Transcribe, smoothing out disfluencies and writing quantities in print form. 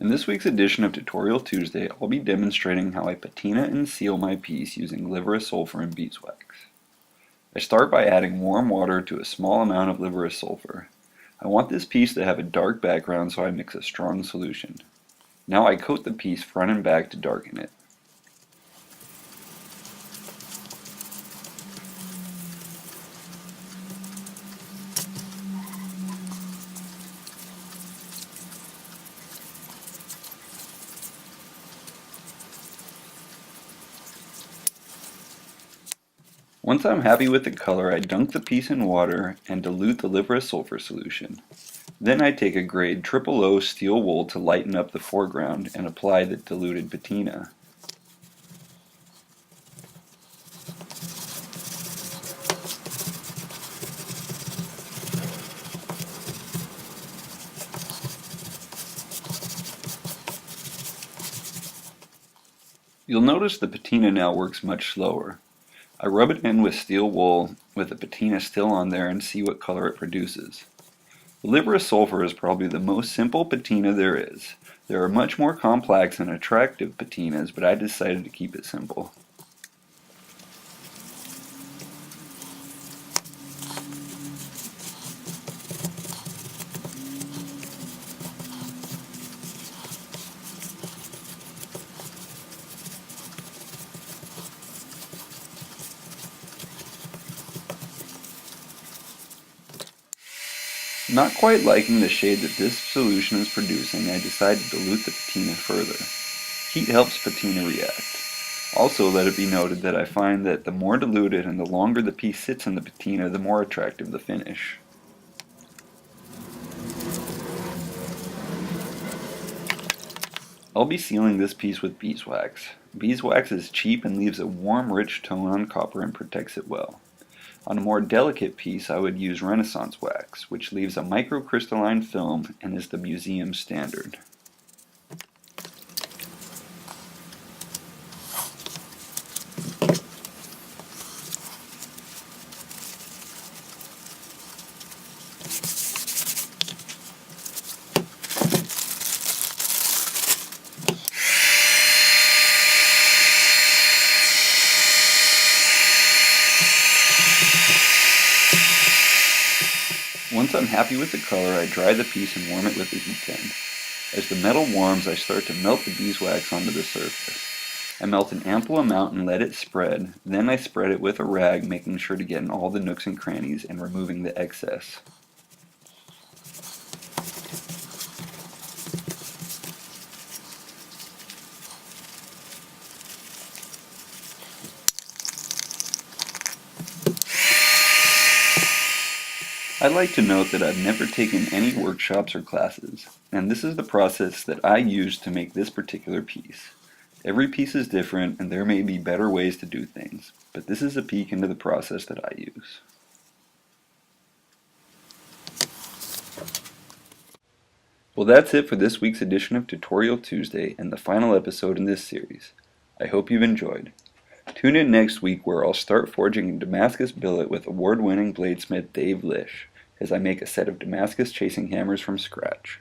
In this week's edition of Tutorial Tuesday, I'll be demonstrating how I patina and seal my piece using liver of sulfur and beeswax. I start by adding warm water to a small amount of liver of sulfur. I want this piece to have a dark background, so I mix a strong solution. Now I coat the piece front and back to darken it. Once I'm happy with the color, I dunk the piece in water and dilute the liver of sulfur solution. Then I take a grade 000 steel wool to lighten up the foreground and apply the diluted patina. You'll notice the patina now works much slower. I rub it in with steel wool with the patina still on there and see what color it produces. The liver of sulfur is probably the most simple patina there is. There are much more complex and attractive patinas, but I decided to keep it simple. Not quite liking the shade that this solution is producing, I decide to dilute the patina further. Heat helps patina react. Also, let it be noted that I find that the more diluted and the longer the piece sits in the patina, the more attractive the finish. I'll be sealing this piece with beeswax. Beeswax is cheap and leaves a warm, rich tone on copper and protects it well. On a more delicate piece, I would use Renaissance wax, which leaves a microcrystalline film and is the museum standard. Once I'm happy with the color, I dry the piece and warm it with the heat gun. As the metal warms, I start to melt the beeswax onto the surface. I melt an ample amount and let it spread, then I spread it with a rag, making sure to get in all the nooks and crannies and removing the excess. I'd like to note that I've never taken any workshops or classes, and this is the process that I used to make this particular piece. Every piece is different, and there may be better ways to do things, but this is a peek into the process that I use. Well, that's it for this week's edition of Tutorial Tuesday and the final episode in this series. I hope you've enjoyed. Tune in next week where I'll start forging a Damascus billet with award-winning bladesmith Dave Lish as I make a set of Damascus chasing hammers from scratch.